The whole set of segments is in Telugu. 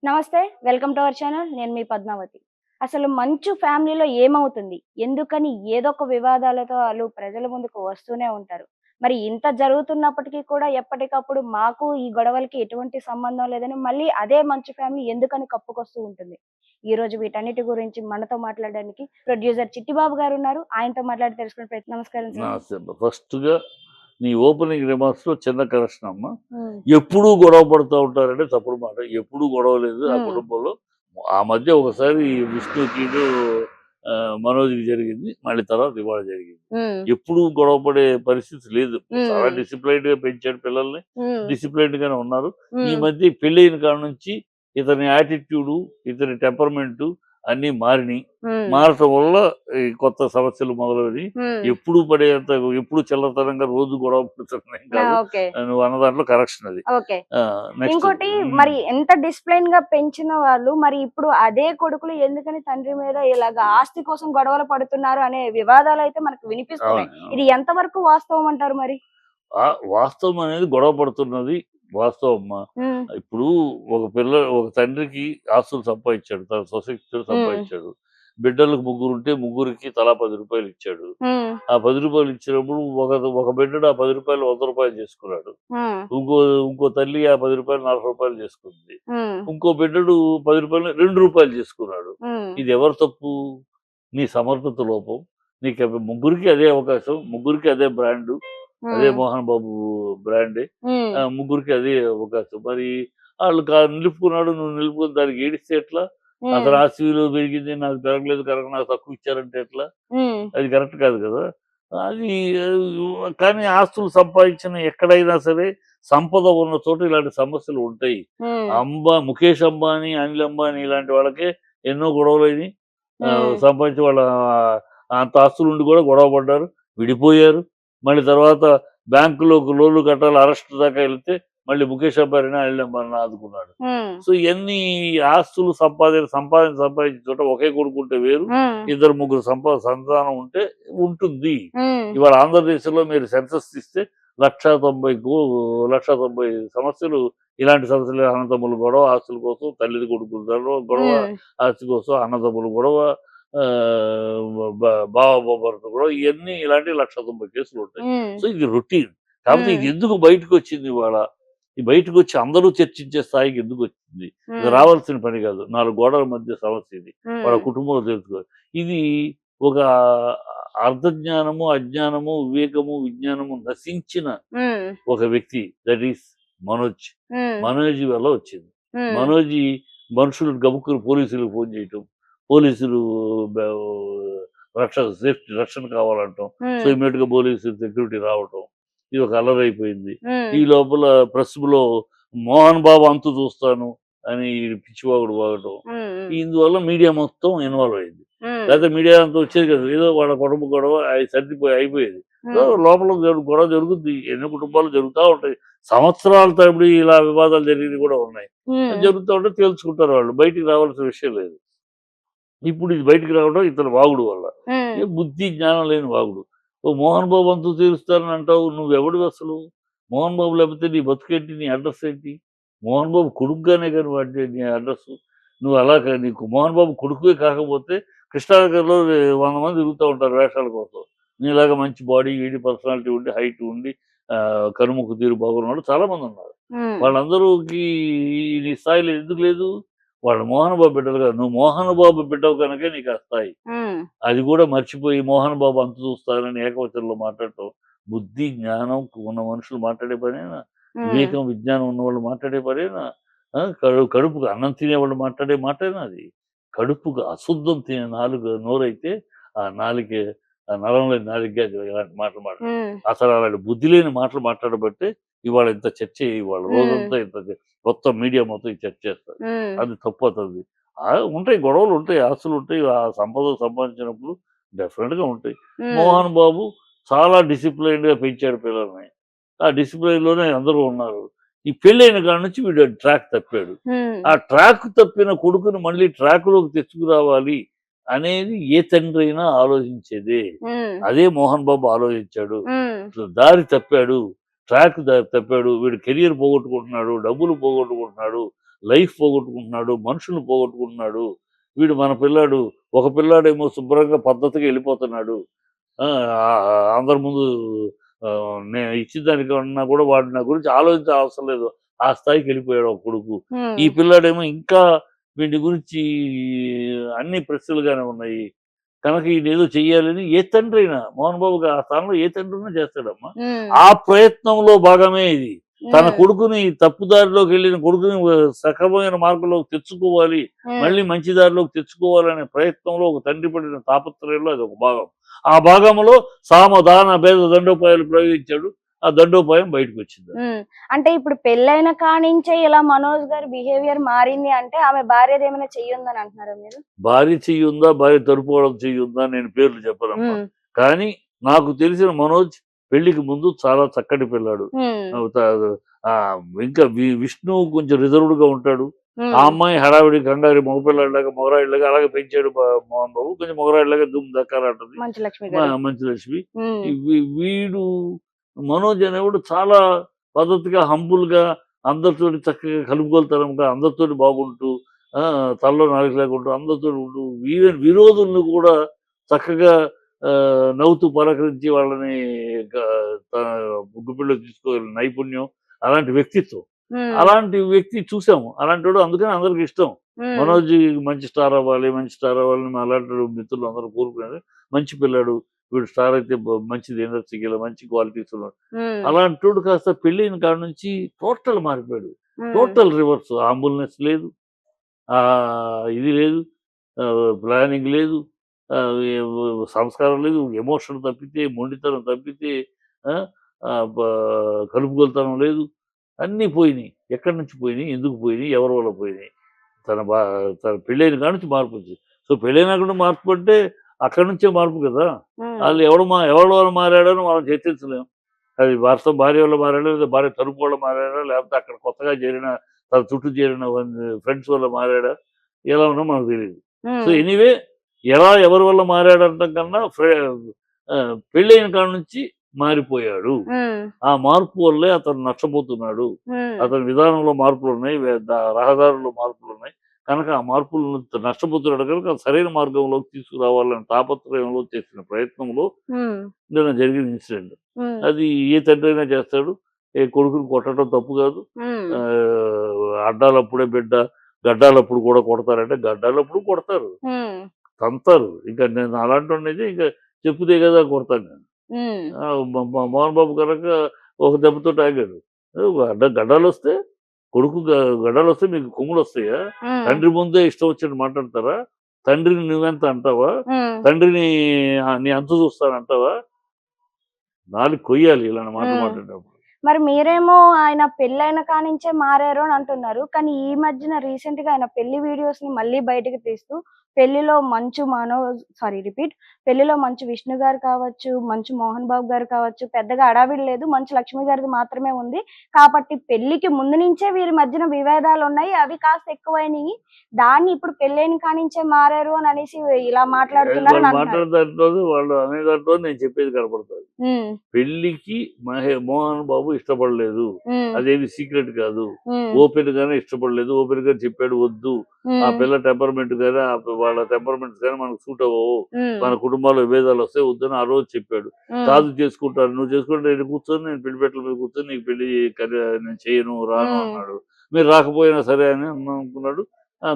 నమస్తే. Welcome to our channel. నేను మీ పద్మావతి. అసలు మంచు ఫ్యామిలీలో ఏమవుతుంది? ఎందుకని ఏదో ఒక వివాదాలతో ఆళ్ళు ప్రజల ముందుకు వస్తూనే ఉంటారు. మరి ఇంత జరుగుతున్నప్పటికీ కూడా ఎప్పటికప్పుడు మాకు ఈ గొడవలకి ఎటువంటి సంబంధం లేదని మళ్ళీ అదే మంచు ఫ్యామిలీ ఎందుకని కప్పుకొస్తూ ఉంటుంది. ఈరోజు వీటన్నిటి గురించి మనతో మాట్లాడడానికి ప్రొడ్యూసర్ చిట్టిబాబు గారున్నారు. ఆయనతో మాట్లాడి తెలుసుకునే ప్రయత్నం. నమస్కారం సార్. ఫస్ట్‌గా నీ ఓపెనింగ్ రిమార్క్స్‌లో చిన్న కరెక్షన్ అమ్మా. హ్మ్. ఎప్పుడూ గొడవ పడుతా ఉంటారంటే తప్పుడు మాట. ఎప్పుడూ గొడవ లేదు ఆ హ్మ్. కుటుంబంలో. ఆ మధ్య ఒకసారి విష్ణుకిను మనోజ్‌కి జరిగింది. మళ్ళీ తర్వాత ఇవాళ జరిగింది. హ్మ్. ఎప్పుడూ గొడవ పడే పరిస్థితి లేదు. చాలా హ్మ్. డిసిప్లైన్డ్‌గా పెంచాడు పిల్లల్ని. హ్మ్. డిసిప్లైన్డ్‌గానే ఉన్నారు. ఈ హ్మ్. మధ్య పెళ్ళైన కాడ నుంచి ఇతని యాటిట్యూడు, ఇతని టెంపర్‌మెంటు అన్నీ మారినియి. హ్మ్. మారటం వల్ల ఈ కొత్త సమస్యలు మొదలైనయి. హ్మ్. ఎప్పుడు పడేంత ఎప్పుడు చిల్లతనంగా రోజు గొడవ పడుతున్నాం ఆ! కాదు. ఓకే. నువ్వు అన్న దాంట్లో కరెక్షన్ అది. ఓకే. ఆ! నెక్స్ట్ ఇంకోటి మరి ఎంత డిసిప్లైన్‌గా పెంచిన వాళ్ళు, మరి ఇప్పుడు అదే కొడుకులు ఎందుకని తండ్రి మీద ఇలాగ ఆస్తి కోసం గొడవలు పడుతున్నారు అనే వివాదాలైతే మనకు వినిపిస్తున్నాయి. అవును. అవును. ఇది ఎంతవరకు వాస్తవం అంటారు మరి? వాస్తవం అనేది గొడవ పడుతున్నది వాస్తవమ్మా. హ్మ్. ఇప్పుడు ఒక తండ్రికి ఆస్తులు సంపాదించాడు. తన సొసైటీతో హ్మ్. సంపాదించాడు. బిడ్డలకు ముగ్గురుంటే ముగ్గురికి తలా రూ. 10 ఇచ్చాడు. హ్మ్. ఆ రూ. 10 ఇచ్చినప్పుడు ఒక ఒక బిడ్డడు ఆ రూ. 10 రూ. 100 చేసుకున్నాడు. హ్మ్. ఇంకో ఇంకో తల్లి ఆ రూ. 10 రూ. 40 చేసుకుంది. హ్మ్. ఇంకో బిడ్డడు రూ. 10 చేసుకున్నాడు. హ్మ్. ఇది ఎవరి తప్పు? నీ సమర్థత లోపం. ముగ్గురికి అదే అవకాశం. ముగ్గురికి అదే బ్రాండు. అదే హ్మ్. మోహన్ బాబు బ్రాండే. హ్మ్. ముగ్గురికి అదే అవకాశం. మరి ఆళ్ళు నిలుపుకున్నాడు. నువ్వు నిలుపుకొని దానికి ఏడిస్తే ఎట్లా? హ్మ్. అతని ఆస్తి విలువ పెరిగింది. నాకు పెరగలేదు కనుక నాకు తక్కువ ఇచ్చారంటే ఎట్లా? హ్మ్. అది కరెక్ట్ కాదు కదా! అది కానీ ఆస్తులు సంపాదించిన ఎక్కడైనా సరే సంపద ఉన్న చోట ఇలాంటి సమస్యలు ఉంటాయి. హ్మ్. ముఖేష్ అంబానీ, అనిల్ అంబానీ ఇలాంటి వాళ్ళకే ఎన్నో గొడవలయినియి. హ్మ్. సంపాదించి వాళ్ళ అంత ఆస్తులుండి కూడా గొడవ పడ్డారు. విడిపోయారు. మళ్ళీ తర్వాత బ్యాంకులోకి లోన్‌లు కట్టాలి అరెస్ట్ దాకా ఎళ్తే మళ్ళీ ముఖేష్ అంబానీని, అనిల్ అంబానీని ఆదుకున్నాడు. హ్మ్. సో, ఇయన్నీ ఆస్తులు సంపాదించిన చోట ఒకే కొడుకుంటే వేరు. హ్మ్. ఇద్దరు, ముగ్గురు సంతానం ఉంటే ఉంటుంది. హ్మ్. ఇవాళ ఆంధ్రదేశంలో మీరు సెన్సస్ తీస్తే 1,90,000 సమస్యలు ఇలాంటి సమస్యలు అన్నదమ్ముల గొడవ, ఆస్తుల కోసం, తల్లి కొడుకుల గొడవ, హ్మ్. ఆస్తి కోసం, అన్నదమ్ముల గొడవ, బావ బామర్దుల గొడవ ఇయన్నీ ఇలాంటివి 1,90,000 కేసులుంటాయి. హ్మ్. సో, ఇది రొటీన్. కాపోతే హ్మ్. ఇది ఎందుకు బయటకొచ్చింది ఇవాళ? ఈ బయటకొచ్చి అందరూ చర్చించే స్థాయికి ఎందుకొచ్చింది? ఇది హ్మ్. రావాల్సిన పని కాదు. 4 గోడల మధ్య సమస్య ఇది. వాళ్ళ హ్మ్. కుటుంబంలో తెలుసుకోవాలి. ఇది ఒక అర్ధజ్ఞానము, అజ్ఞానము, వివేకము, విజ్ఞానము నశించిన హ్మ్. ఒక వ్యక్తి దట్ ఈస్ మనోజ్. హ్మ్. మనోజ్ వల్ల వచ్చింది. హ్మ్. మనోజి మనుషులు గబుక్కున పోలీసులకు ఫోను చేయటం. పోలీసులు బ రక్షణ కావాలంటాం. సో, హ్మ్. ఇమ్మీడియేట్‌గా పోలీసు సెక్యూరిటీ రావటం. ఇది ఒక అల్లరైపోయింది. హ్మ్. ఈ లోపల ప్రెస్‌లో 'మోహన్ బాబు అంతు చూస్తాను' అని పిచ్చివాగుడు వాగటం. హ్మ్. ఇందువల్ల మీడియా మొత్తం ఇన్వాల్వ్ అయింది. హ్మ్. లేతే మీడియా అంతా వచ్చేది కాదు. ఏదో వాళ్ళ కుటుంబ గొడవ అయి సర్దిపోయి అయిపోయేది. సో, హ్మ్. లోపల గొడవ జరుగుద్ది. ఎన్ని కుటుంబాలు జరుగుతా ఉంటాయి. సంవత్సరాల తరబడి ఇలా వివాదాలు జరిగినవి కూడా ఉన్నాయి. అది హ్మ్. జరుగుతా ఉంటే తేల్చుకుంటారు వాళ్ళు. బయటికి రావాల్సిన విషయం లేదు. ఇప్పుడు ఇది బయటికి రావడం ఇతని వాగుడు వల్ల. హ్మ్. బుద్ధి, జ్ఞానం లేని వాగుడు. ఓ 'మోహన్ బాబు అంతు తీరుస్తానని' అంటావు. నువ్వెవడివసలు? 'మోహన్ బాబు' లేకపోతే నీ బతుకేంటి? నీ అడ్రెస్ ఏంటి? 'మోహన్ బాబు' కొడుకుగానే గాని వాడి నీ అడ్రెస్సు. నువ్వు అలా నీకు 'మోహన్ బాబు' కొడుకువే కాకపోతే కృష్ణానగర్‌లో 100 మంది తిరుగుతా ఉంటారు వేషాల కోసం. నీలాగా మంచి బాడీ, గీడీ, పర్సనాలిటీ ఉండి, హైట్ ఉండి, కనుముక్కు తీరు బాగున్నోళ్ళు చాలా మందున్నారు. హ్మ్. వాళ్ళందరూకి నీ స్థాయిలో ఎందుకు లేదు? వాళ్ళు 'మోహన్ బాబు' బిడ్డలు కాదు. నువ్వు 'మోహన్ బాబు' బిడ్డవు కనుకే నీకు ఆ స్థాయి. హ్మ్. అది కూడా మర్చిపోయి 'మోహన్ బాబు అంతు చూస్తానని' ఏకవచనంలో మాట్లాడటం. బుద్ధి, జ్ఞానం ఉన్న మనుషులు మాట్లాడే పనేనా? హ్మ్. వివేకం, విజ్ఞానం ఉన్నవాళ్ళు మాట్లాడే పనేనా? కడుపుకి అన్నం తినేవాళ్ళు మాట్లాడే మాటేనా అది? కడుపుకి అశుద్ధం తినే నోరైతే ఆ నాలుక నరం లేని నాలుక కాదు ఇలాంటి మాటలు మాట్లాడదు. హ్మ్. అసలు అలాంటి బుద్ధి లేని మాటలు మాట్లాడబట్టే ఇవాళ ఇంత చర్చ ఇవాళ హ్మ్. రోజంతా మొత్తం మీడియా మొత్తం ఈ చర్చ చేస్తారు. హ్మ్. అది తప్పు అతనిది. ఉంటాయి గొడవలుంటాయి, ఆస్తులుంటాయి. ఆ సంపద సంపాదించినప్పుడు డెఫినిట్‌గా ఉంటాయి. హ్మ్. 'మోహన్ బాబు' చాలా డిసిప్లైన్డ్‌గా పెంచాడు పిల్లల్ని. ఆ డిసిప్లైన్‌లోనే అందరూ ఉన్నారు. ఈ పెళ్ళైన కాడ నుంచి వీడు ట్రాక్ తప్పాడు. హ్మ్. ఆ ట్రాక్ తప్పిన కొడుకుని మళ్ళీ ట్రాక్‌లోకి తెచ్చుకురావాలి అనేది ఏ తండ్రైనా ఆలోచించేదే. హ్మ్. అదే 'మోహన్ బాబు' ఆలోచించాడు. హ్మ్. దారి తప్పాడు. తప్పాడు. వీడు కెరియర్ పోగొట్టుకుంటున్నాడు. డబ్బులు పోగొట్టుకుంటున్నాడు. లైఫ్ పోగొట్టుకుంటున్నాడు, మనుషులను పోగొట్టుకుంటున్నాడు. వీడు మన పిల్లాడు, ఒక పిల్లాడేమో శుభ్రంగా పద్ధతిగా వెళ్ళిపోతున్నాడు. ఆ! అందరి ముందు నేను ఇచ్చిన దానికన్నా కూడా వాడు నా గురించి ఆలోచించే అవసరం లేదు. ఆ స్థాయికి వెళ్ళిపోయాడు ఒక కొడుకు. ఈ పిల్లాడేమో ఇంకా వీడి గురించి అన్ని ప్రశ్నలుగానే ఉన్నాయి. కనుక ఈయనేదో చెయ్యాలని ఏ తండ్రైనా మోహన్ బాబుకి ఆ స్థానంలో ఏ తండ్రైనా చేస్తాడమ్మా. ఆ ప్రయత్నంలో భాగమే ఇది. తన కొడుకుని తప్పుదారిలోకి వెళ్ళిన కొడుకుని సక్రమమైన మార్గంలోకి తెచ్చుకోవాలి, మళ్ళీ మంచి దారిలోకి తెచ్చుకోవాలనే ప్రయత్నంలో ఒక తండ్రి పడిన తాపత్రయంలో అది ఒక భాగం. ఆ భాగంలో సామదాన భేద దండోపాయాలు ప్రయోగించాడు. ఆ దండోపాయం బయటకు వచ్చింది. అంటే ఇప్పుడు పెళ్ళైన కానించే ఇలా మనోజ్ గారి బిహేవియర్ మారింది అంటే ఆమె భార్యది ఏమైనా చెయ్యుందని అంటున్నారా మీరు? భార్య చెయ్యి ఉందా, భార్య తరుపుకోవడం చెయ్యి ఉందా నేను పేర్లు చెప్పనమ్మా. కానీ నాకు తెలిసిన మనోజ్ పెళ్లికి ముందు చాలా చక్కటి పిల్లాడు. ఇంకా విష్ణు కొంచెం రిజర్వ్డ్ గా ఉంటాడు. ఆ అమ్మాయి హడావిడి కంగారి మగపిల్లాడిలాగా మొగరాయిలాగా అలాగే పెంచాడు మోహన్ బాబు. కొంచెం మొగరాయిలాగా దుమ్ దక్కాలంటది మంచి లక్ష్మి. వీడు మనోజ్ అనేవాడు చాలా పద్ధతిగా హంబుల్ గా అందరితోటి చక్కగా కలుపుగోలుతనంగా అందరితోటి బాగుంటూ తలలో నాలుగు లేకుంటూ అందరితో ఉంటూ ఈవెన్ విరోధులను కూడా చక్కగా నవ్వుతూ పలకరించి వాళ్ళని గుప్పిలో తీసుకోగల నైపుణ్యం, అలాంటి వ్యక్తిత్వం. అలాంటి వ్యక్తి చూసాము. అలాంటి వాడు అందుకని అందరికి ఇష్టం. మనోజ్ మంచి స్టార్ అవ్వాలి, మంచి స్టార్ అవ్వాలని అలాంటి మిత్రులు అందరూ కోరుకునేది. మంచి పిల్లాడు, వీడు స్టార్ అయితే మంచిది, ఇండస్ట్రీకి మంచి క్వాలిటీస్ ఉన్నాడు. అలాంటి వాడు కాస్త పెళ్ళైన కాడ నుంచి టోటల్ మారిపోయాడు. Total reverse. ఆంబుల్నెస్ లేదు, ఇది లేదు, ప్లానింగ్ లేదు, సంస్కారం లేదు, ఎమోషన్ తప్పితే, మొండితనం తప్పితే, కలుపుగోలుతనం లేదు. అన్నీ పోయినాయి. ఎక్కడి నుంచి పోయినాయి, ఎందుకు పోయినాయి, ఎవరి వల్ల పోయినాయి? తన పెళ్ళైన కాడ నుంచి మార్పు వచ్చింది. సో పెళ్ళైనాకుండా మార్పు అంటే అక్కడి నుంచే మార్పు కదా. వాళ్ళు ఎవరి వల్ల మారాడని మనం చర్చించలేము. అది భార్య వల్ల మారాడా, లేదా భార్య తరపు వల్ల మారాడా, లేకపోతే అక్కడ కొత్తగా చేరిన తన చుట్టూ చేరిన ఫ్రెండ్స్ వల్ల మారాడా, ఎలా ఉన్నా మనకు తెలియదు. సో ఎనీవే ఎవరి వల్ల మారాడంటాం కన్నా పెళ్ళైన కాడ నుంచి మారిపోయాడు. ఆ మార్పు వల్లే అతను నష్టపోతున్నాడు. అతని విధానంలో మార్పులు ఉన్నాయి, రహదారుల్లో మార్పులు ఉన్నాయి. కనుక ఆ మార్పులు నష్టపోతున్నాడు కనుక సరైన మార్గంలోకి తీసుకురావాలని తాపత్రయంలో చేసిన ప్రయత్నంలో నిన్న జరిగిన ఇన్సిడెంట్. అది ఏ తండ్రి అయినా చేస్తాడు. ఏ కొడుకుని కొట్టడం తప్పు కాదు. అడ్డాలప్పుడే బిడ్డ, గడ్డాలప్పుడు కూడా కొడతారంటే గడ్డాలప్పుడు కొడతారు, తంతారు. ఇంకా నేను అలాంటి వాడినైతే ఇంకా చెప్పుదే కదా కొడతాను నేను. మోహన్ బాబు కనుక ఒక దెబ్బతో ఆగాడు. గడ్డాలు వస్తే కొడుకు గడ్డాలు వస్తే మీకు కొమ్ములు వస్తాయా? తండ్రి ముందే ఇష్టం వచ్చినట్టు మాట్లాడతారా? తండ్రిని నువ్వెంత అంటావా? తండ్రిని నీ అంత చూస్తానంటావా? నాలుగు కొయ్యాలి ఇలాంటి మాట మాట్లాడేటప్పుడు. మరి మీరేమో ఆయన పెళ్ళైన కానించే మారారు అని అంటున్నారు. కానీ ఈ మధ్యన రీసెంట్ గా ఆయన పెళ్లి వీడియోస్ ని మళ్ళీ బయటకు తీస్తూ పెళ్లిలో పెళ్లిలో మంచు విష్ణు గారు కావచ్చు, మంచు మోహన్ బాబు గారు కావచ్చు, పెద్దగా హడావిడి లేదు, మంచు లక్ష్మి గారిది మాత్రమే ఉంది. కాబట్టి పెళ్లికి ముందు నుంచే వీరి మధ్యన విభేదాలు ఉన్నాయి, అవి కాస్త ఎక్కువైనాయి, దాన్ని ఇప్పుడు పెళ్ళైన కానించే మారారు అని అనేసి ఇలా మాట్లాడుతున్నారు. వాళ్ళు అనే దాంట్లో నేను చెప్పేది కనపడుతుంది. పెళ్లికి మోహన్ బాబు ఇష్టపడలేదు, అదేమి సీక్రెట్ కాదు. ఓపెన్ గానే ఇష్టపడలేదు. ఓపెన్ గా చెప్పాడు వద్దు, ఆ పిల్ల టెంపర్మెంట్ కానీ వాళ్ళ టెంపర్మెంట్స్ కానీ మనకు సూట్ అవ్వవు, మన కుటుంబాల్లో విభేదాలు వస్తాయి, వద్దని ఆ రోజు చెప్పాడు. కాదు చేసుకుంటాను, నువ్వు చేసుకుంటే నేను కూర్చొని నేను పెళ్లి పెట్టల మీద కూర్చొని నీకు పెళ్లి నేను చేయను, రాను అన్నాడు. మీరు రాకపోయినా సరే అని అనుకున్నాడు.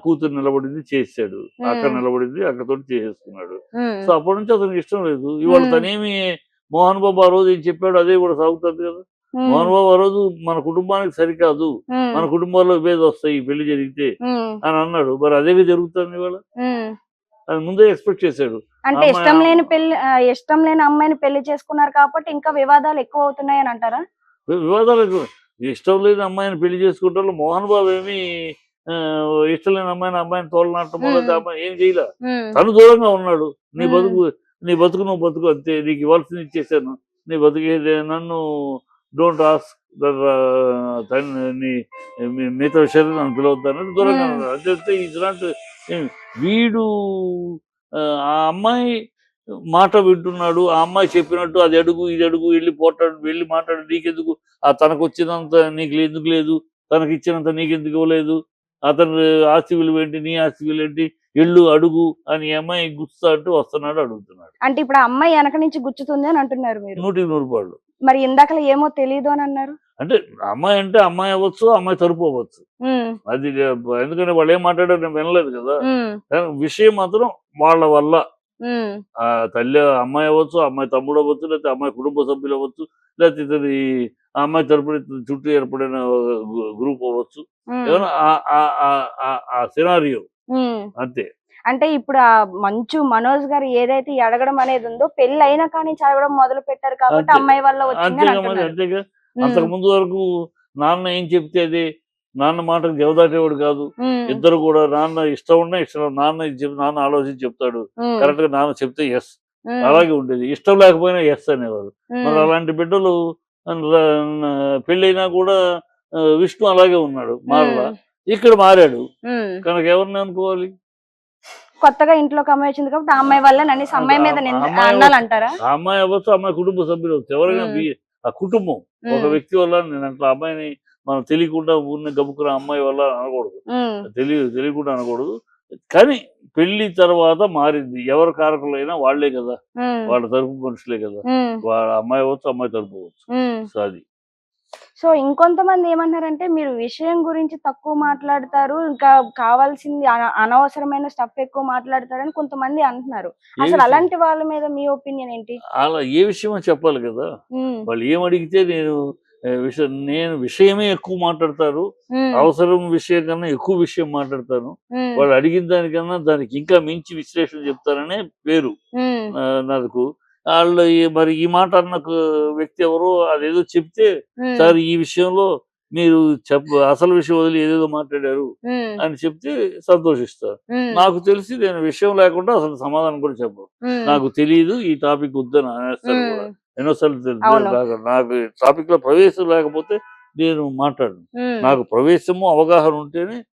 కూతురు నిలబడింది, చేసాడు. అక్క నిలబడింది, అక్కతో చేసేసుకున్నాడు. సో అప్పటి నుంచి అతనికి ఇష్టం లేదు. ఇవాళ తనేమి మోహన్ బాబు ఆ రోజు ఏం చెప్పాడు అదే కూడా సాగుతుంది కదా. మోహన్ బాబు ఆ రోజు మన కుటుంబానికి సరికాదు, మన కుటుంబాల్లో విభేదం వస్తాయి పెళ్లి జరిగితే అని అన్నాడు. మరి అదేగా జరుగుతుంది ఇవాళ. అది ముందే ఎక్స్పెక్ట్ చేశాడు. అంటే ఇష్టం లేని అమ్మాయిని పెళ్లి చేసుకున్నారు కాబట్టి ఇంకా వివాదాలు ఎక్కువ అవుతున్నాయి అని అంటారా? వివాదాలు ఇష్టం లేని అమ్మాయిని పెళ్లి చేసుకుంటారు. మోహన్ బాబు ఏమి ఇష్టం లేని అమ్మాయిని తోలనాటం అమ్మాయి ఏం చేయలే. తను దూరంగా ఉన్నాడు. నీ బతుకు నువ్వు బతుకు అంతే, నీకు ఇవ్వాల్సింది ఇచ్చేసాను, నీ బతుకేది, నన్ను డోంట్ ఆస్క్ మిగతా విషయాలు నన్ను పిలవద్దాను దూరంగా ఉన్నాడు. అంతే. ఇలాంటి వీడు ఆ అమ్మాయి మాట వింటున్నాడు. ఆ అమ్మాయి చెప్పినట్టు అది అడుగు ఇది అడుగు, వెళ్ళి మాట్లాడు, నీకెందుకు తనకు వచ్చినంత నీకు ఎందుకు లేదు, తనకి ఇచ్చినంత నీకెందుకు ఇవ్వలేదు అతను ఆస్తి విలువ ఏంటి, నీ ఆస్తి విలువ ఏంటి, ఇల్లు అడుగు అని ఈ అమ్మాయి గుర్తా అంటూ వస్తున్నాడు, అడుగుతున్నాడు. అంటే ఇప్పుడు ఆ అమ్మాయి వెనక నుంచి గుచ్చుతుంది అని అంటున్నారు మీరు. 100% మరి ఇందాకలా ఏమో తెలీదు అని అన్నారు. అంటే అమ్మాయి అంటే అమ్మాయి అవ్వచ్చు, అమ్మాయి తరపు అవ్వచ్చు. హ్మ్. అది ఎందుకంటే వాళ్ళు ఏం మాట్లాడారు నేను వినలేదు కదా. హ్మ్. కానీ విషయం మాత్రం వాళ్ళ వల్ల హ్మ్. తల్లి అమ్మాయి అవ్వచ్చు, అమ్మాయి తమ్ముడు అవ్వచ్చు, లేకపోతే అమ్మాయి కుటుంబ సభ్యులు అవ్వచ్చు, లేకపోతే ఇతని ఆ అమ్మాయి తరపున ఇతని చుట్టూ ఏర్పడిన గ్రూప్ అవ్వచ్చు. హ్మ్. ఏమన్నా ఆ సినారియో హ్మ్. అంతే. అంటే ఇప్పుడు ఆ మంచు మనోజ్ గారు ఏదైతే ఈ అడగడం అనేది ఉందో పెళ్లయిన కానించి అడగడం మొదలు పెట్టారు కాబట్టి అంతే. అమ్మాయి వల్ల వచ్చిందని అంతేగా మరి, అంటున్నారు. అంతేగా. హ్మ్. అంతకు ముందు వరకు నాన్న ఏం చెప్తే అదే. నాన్న మాటకు జవదాటేవాడు కాదు. హ్మ్. ఇద్దరు కూడా నాన్న ఇష్టం ఉన్నా ఇష్టం లేకపోయినా నాన్న ఇది నాన్న ఆలోచించి చెప్తాడు. హ్మ్. కరెక్ట్‌గా నాన్న చెప్తే యెస్. హ్మ్. అలాగే ఉండేది. ఇష్టం లేకపోయినా యెస్ అనేవారు. మరి హ్మ్. అలాంటి బిడ్డలు పెళ్ళైనా కూడా విష్ణు అలాగే ఉన్నాడు మారలా. హ్మ్. ఇక్కడ మారాడు. హ్మ్. కనుక ఎవరిని అనుకోవాలి? కొత్తగా ఇంట్లోకి అమ్మాయి వచ్చింది కాబట్టి ఆ అమ్మాయి వల్ల నన్నేసి అమ్మాయి మీద అమ్మాయి అవ్వచ్చు, అన్నాలంటారా? ఆ అమ్మాయి అవ్వచ్చు, అమ్మాయి కుటుంబ సభ్యులు అవ్వచ్చు. ఎవరైనా హ్మ్. ఆ కుటుంబం ఒక హ్మ్. వ్యక్తి వల్ల నేను అట్లా అమ్మాయిని మనం తెలియకుండా ఊరిని గబుక్కున అమ్మాయి వల్ల అనకూడదు. హ్మ్. తెలియకుండా అనకూడదు. కానీ పెళ్లి తర్వాత మారింది. ఎవరు కారకులైనా వాళ్ళే కదా. హ్మ్. వాళ్ళ తరపు మనుషులే కదా. హ్మ్. వాళ్ళ అమ్మాయి అవ్వచ్చు, అమ్మాయి తరపు అవ్వచ్చు. హ్మ్. సో అది. సో ఇంకొంతమంది ఏమన్నారంటే మీరు విషయం గురించి తక్కువ మాట్లాడతారు. ఇంకా కావాల్సింది అనవసరమైన స్టఫ్ ఎక్కువ మాట్లాడతారని కొంతమంది అంటున్నారు. ఏ అసలు విషయం? అలాంటి వాళ్ళ మీద మీ ఒపీనియన్ ఏంటి? అలా ఏ విషయమో చెప్పాలి కదా. హ్మ్. వాళ్ళు ఏమడిగితే నేను విషయమే ఎక్కువ మాట్లాడతారు. హ్మ్. అవసరం విషయం కన్నా ఎక్కువ విషయం మాట్లాడతాను. హ్మ్. వాళ్ళు అడిగిన దానికన్నా దానికి ఇంకా మించి విశ్లేషణ చెప్తారనే పేరు హ్మ్. నాకు. ఆళ్ళు మరి ఈ మాట అన్న వ్యక్తి ఎవరో అదేదో చెప్తే, హ్మ్. సార్ ఈ విషయంలో మీరు అసలు విషయం వదిలి ఏదేదో మాట్లాడారు హ్మ్. అని చెప్తే సంతోషిస్తారు. హ్మ్. నాకు తెలిసి నేను విషయం లేకుండా అసలు సమాధానం కూడా చెప్పను. హ్మ్. నాకు తెలీదు ఈ టాపిక్ వద్దని అనేస్తాను హ్మ్. కూడా. ఎన్నో సార్లు అవును. నాకు టాపిక్‌లో ప్రవేశం లేకపోతే నేను మాట్లాడను. హ్మ్. నాకు ప్రవేశము, అవగాహన ఉంటేనే